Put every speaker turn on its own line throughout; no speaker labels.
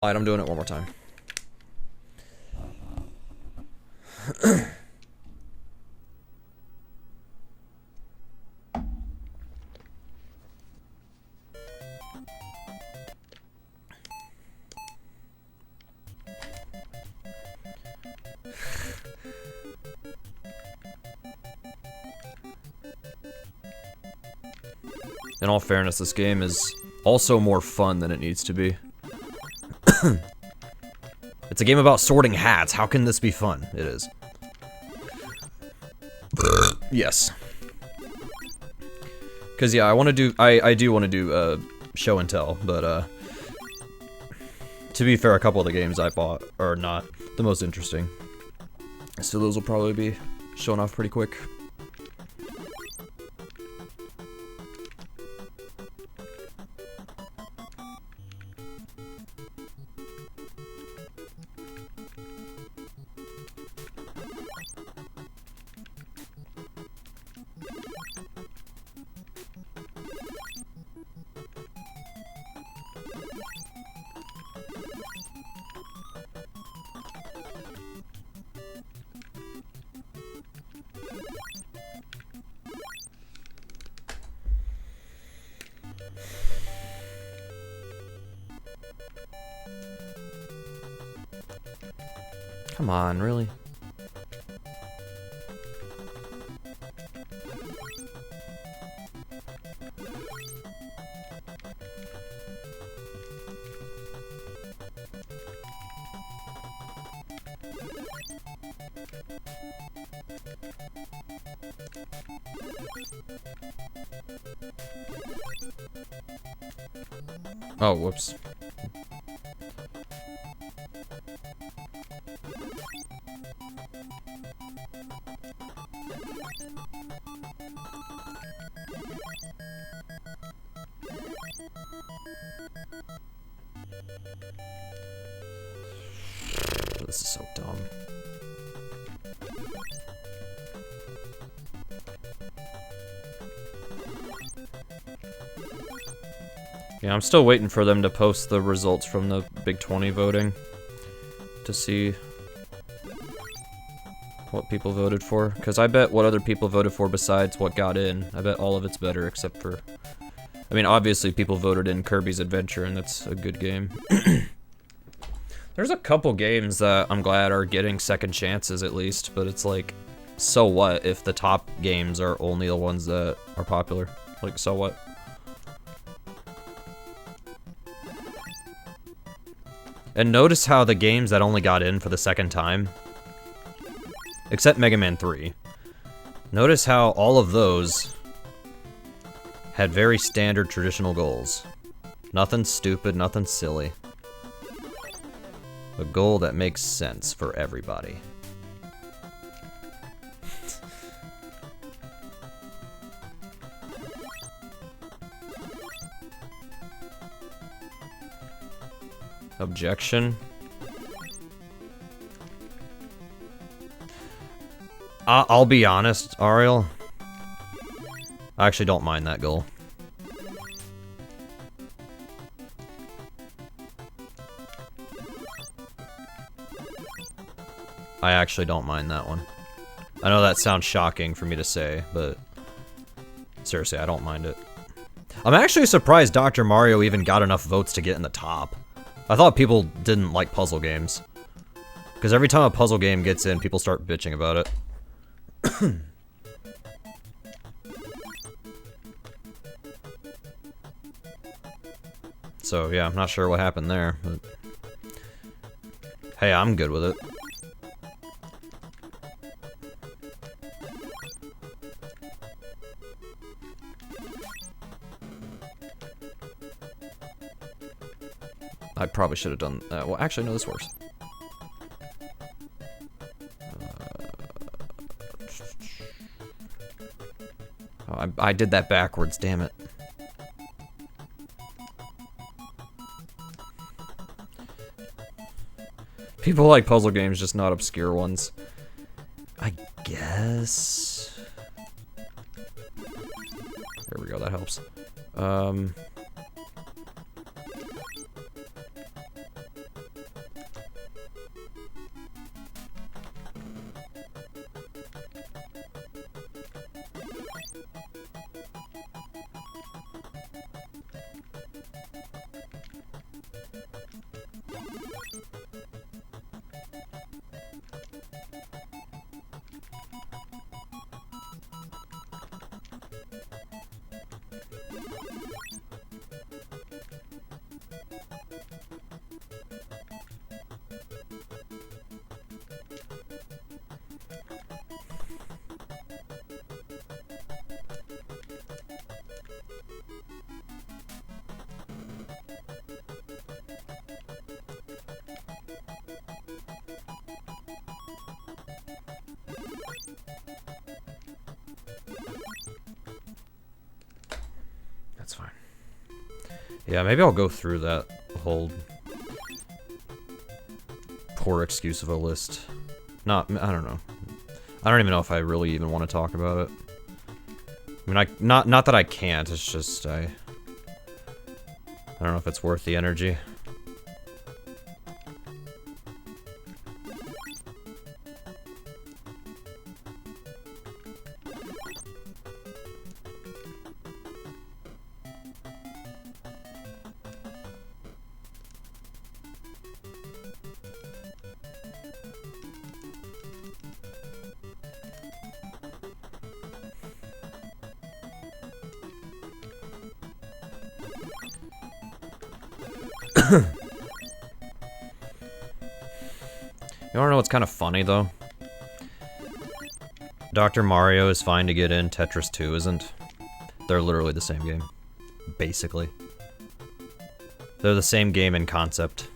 Alright, I'm doing it one more time. In all fairness, this game is also more fun than it needs to be. It's a game about sorting hats. How can this be fun? It is. Yes. Cause yeah, I do want to do show and tell, but to be fair, a couple of the games I bought are not the most interesting. So those will probably be shown off pretty quick. Come on, really? Oh, whoops. This is so dumb. Yeah, I'm still waiting for them to post the results from the Big 20 voting to see what people voted for. Because I bet what other people voted for besides what got in, I bet all of it's better except for... I mean, obviously people voted in Kirby's Adventure, and that's a good game. There's a couple games that I'm glad are getting second chances at least, but it's like, so what if the top games are only the ones that are popular? Like, so what? And notice how the games that only got in for the second time, except Mega Man 3, notice how all of those had very standard traditional goals. Nothing stupid, nothing silly. A goal that makes sense for everybody. Objection? I'll be honest, Ariel. I actually don't mind that goal. I actually don't mind that one. I know that sounds shocking for me to say, but seriously, I don't mind it. I'm actually surprised Dr. Mario even got enough votes to get in the top. I thought people didn't like puzzle games. Because every time a puzzle game gets in, people start bitching about it. So yeah, I'm not sure what happened there, but hey, I'm good with it. I probably should have done that. Well, actually, no, this works. Oh, I did that backwards, damn it. People like puzzle games, just not obscure ones. I guess. There we go, that helps. Yeah, maybe I'll go through that whole poor excuse of a list. I don't know. I don't even know if I really even want to talk about it. I mean, not that I can't, it's just I don't know if it's worth the energy. You wanna know what's kind of funny, though? Dr. Mario is fine to get in, Tetris 2 isn't. They're literally the same game. Basically. They're the same game in concept.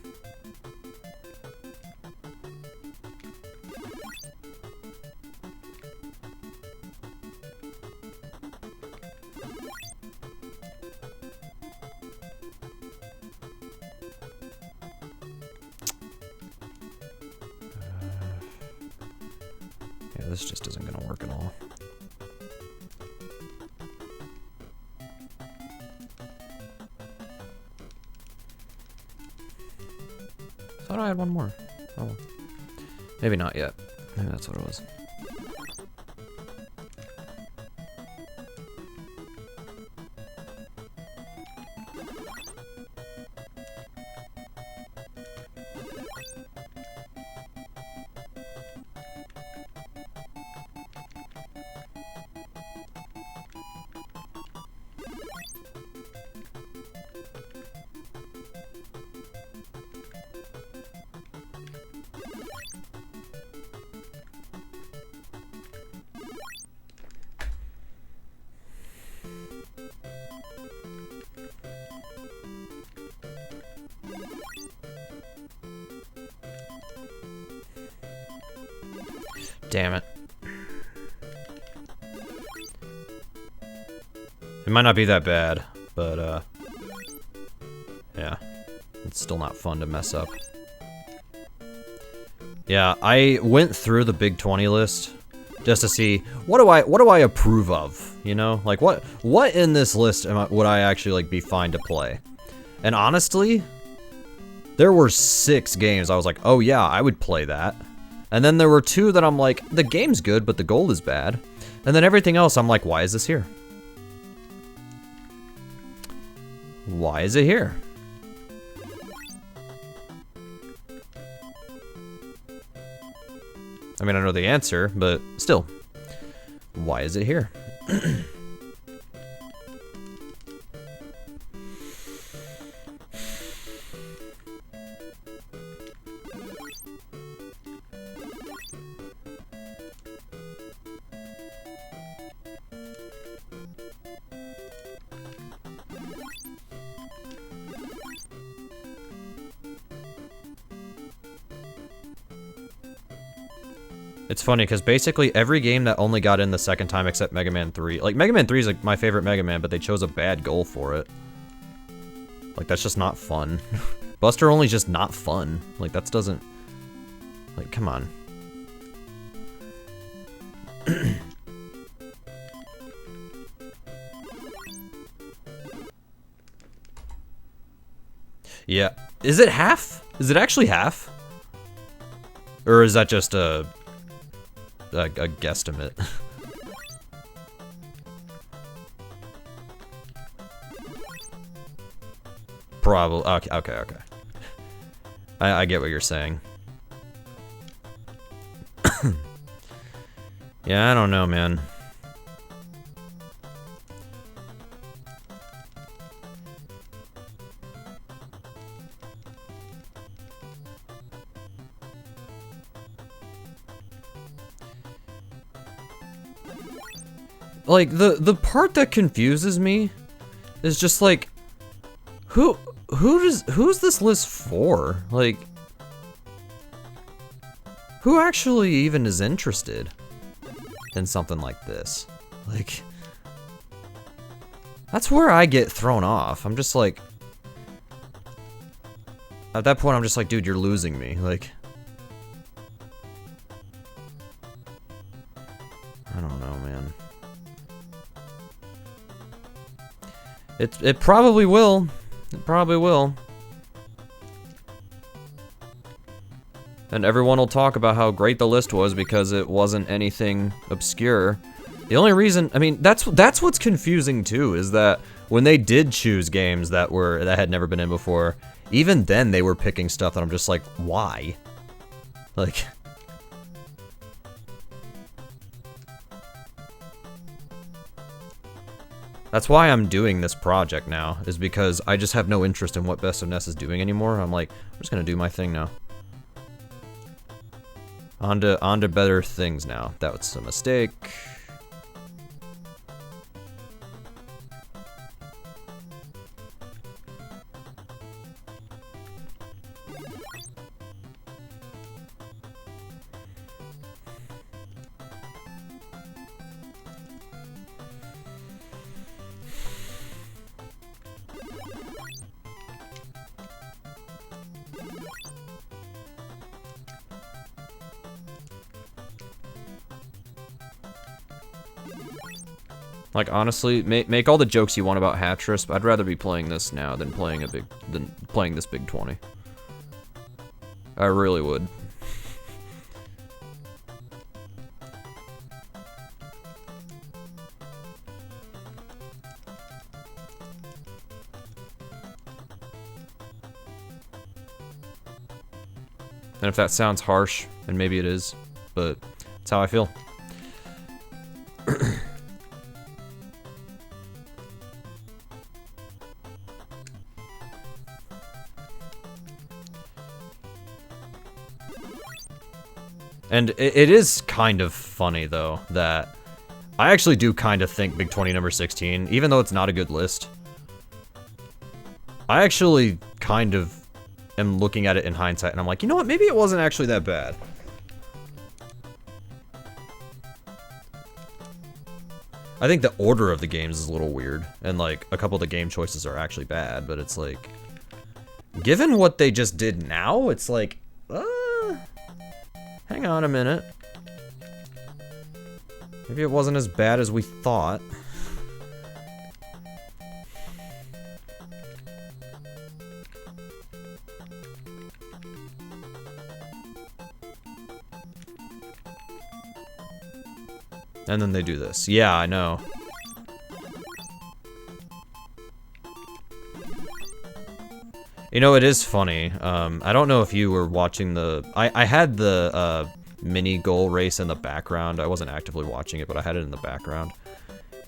Yeah, this just isn't gonna work at all. Thought I had one more. Oh, well. Maybe not yet. Maybe that's what it was. Damn it. It might not be that bad, but, yeah. It's still not fun to mess up. Yeah, I went through the Big 20 list just to see, what do I approve of, you know? Like, what in this list would I actually, like, be fine to play? And honestly, there were 6 games I was like, oh yeah, I would play that. And then there were 2 that I'm like, the game's good, but the gold is bad. And then everything else, I'm like, why is this here? Why is it here? I mean, I know the answer, but still, why is it here? It's funny, because basically every game that only got in the second time except Mega Man 3. Like, Mega Man 3 is like my favorite Mega Man, but they chose a bad goal for it. Like, that's just not fun. Buster Only's just not fun. Like, that doesn't... Like, come on. Yeah. Is it half? Is it actually half? Or is that just a guesstimate? Probably. Okay. I get what you're saying. Yeah, I don't know, man. Like, the part that confuses me is just like, who's this list for? Like, who actually even is interested in something like this? Like, that's where I get thrown off. I'm just like, At that point, I'm just like, dude, you're losing me. Like, I don't know, man. It probably will. It probably will. And everyone will talk about how great the list was because it wasn't anything obscure. The only reason, I mean, that's what's confusing too, is that when they did choose games that had never been in before, even then they were picking stuff that I'm just like, why? Like, that's why I'm doing this project now, is because I just have no interest in what Best of NES is doing anymore. I'm like, I'm just gonna do my thing now. On to better things now. That was a mistake. Like, honestly, make all the jokes you want about Hatris, but I'd rather be playing this now than playing this Big 20. I really would. And if that sounds harsh, and maybe it is, but it's how I feel. And it is kind of funny, though, that I actually do kind of think Big 20 number 16, even though it's not a good list, I actually kind of am looking at it in hindsight, and I'm like, you know what, maybe it wasn't actually that bad. I think the order of the games is a little weird, and like, a couple of the game choices are actually bad, but it's like, given what they just did now, it's like, hang on a minute. Maybe it wasn't as bad as we thought. And then they do this. Yeah, I know. You know, it is funny. I don't know if you were watching the... I had the mini goal race in the background. I wasn't actively watching it, but I had it in the background.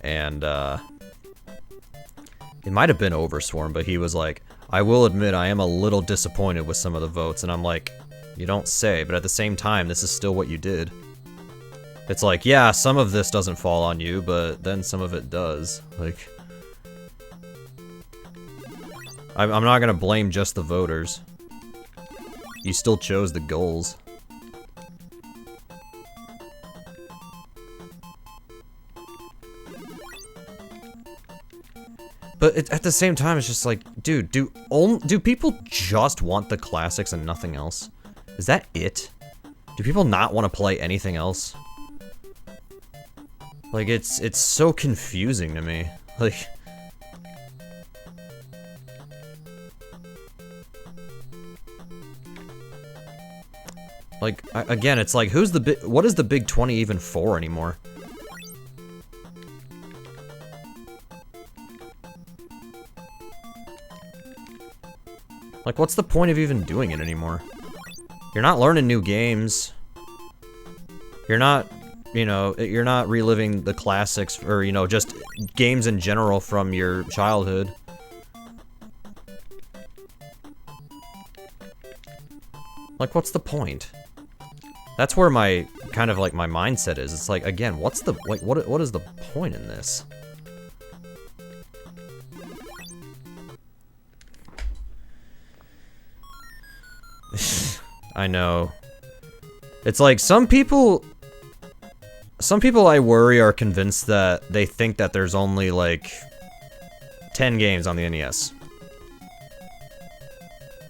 And it might have been Overswarm, but he was like, I will admit I am a little disappointed with some of the votes. And I'm like, you don't say, but at the same time, this is still what you did. It's like, yeah, some of this doesn't fall on you, but then some of it does. Like... I'm not gonna blame just the voters. You still chose the goals. But at the same time, it's just like, dude, do people just want the classics and nothing else? Is that it? Do people not want to play anything else? Like, it's so confusing to me. Like... Like, again, it's like, what is the Big 20 even for anymore? Like, what's the point of even doing it anymore? You're not learning new games. You're not, you know, you're not reliving the classics, or, you know, just games in general from your childhood. Like, what's the point? That's where my, kind of like, my mindset is. It's like, again, what's the, like, what is the point in this? I know. It's like, some people I worry are convinced that they think that there's only, like, 10 games on the NES.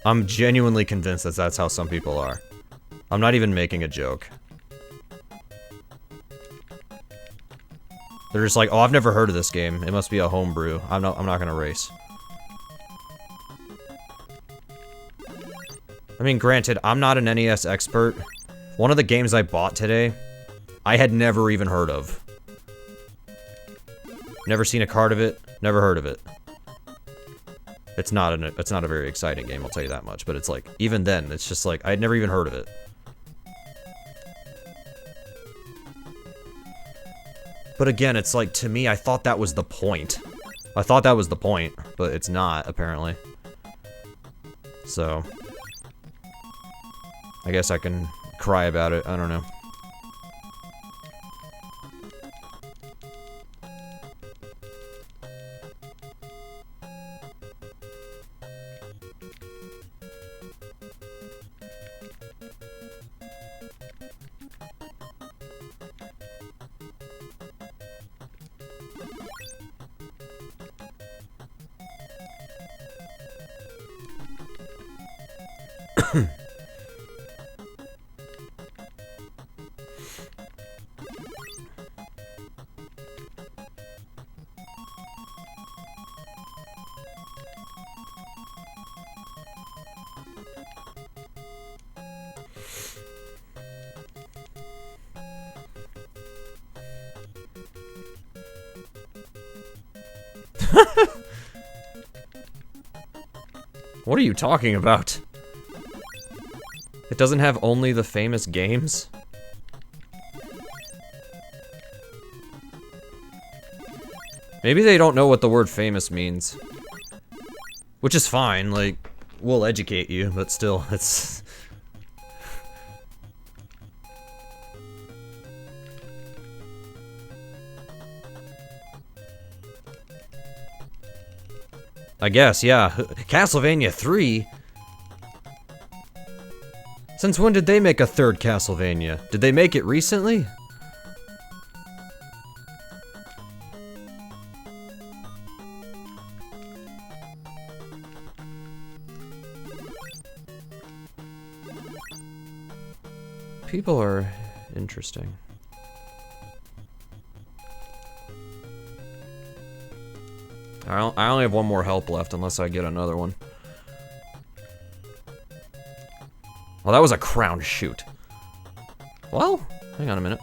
I'm genuinely convinced that that's how some people are. I'm not even making a joke. They're just like, oh, I've never heard of this game. It must be a homebrew. I'm not gonna race. I mean, granted, I'm not an NES expert. One of the games I bought today, I had never even heard of. Never seen a card of it, never heard of it. It's not a very exciting game, I'll tell you that much, but it's like, even then, it's just like, I had never even heard of it. But again, it's like, to me, I thought that was the point. I thought that was the point, but it's not, apparently. So, I guess I can cry about it, I don't know. What are you talking about? It doesn't have only the famous games? Maybe they don't know what the word famous means. Which is fine, like, we'll educate you, but still, it's... I guess, yeah. Castlevania 3? Since when did they make a third Castlevania? Did they make it recently? People are interesting. I only have one more help left unless I get another one. Well, that was a crown shoot. Well, hang on a minute.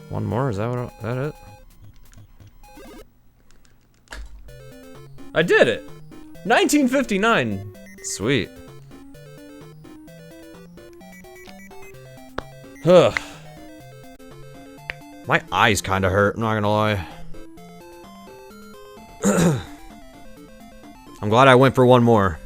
One more? Is that it? I did it! 1959! Sweet. Ugh. My eyes kinda hurt, I'm not gonna lie. I'm glad I went for one more.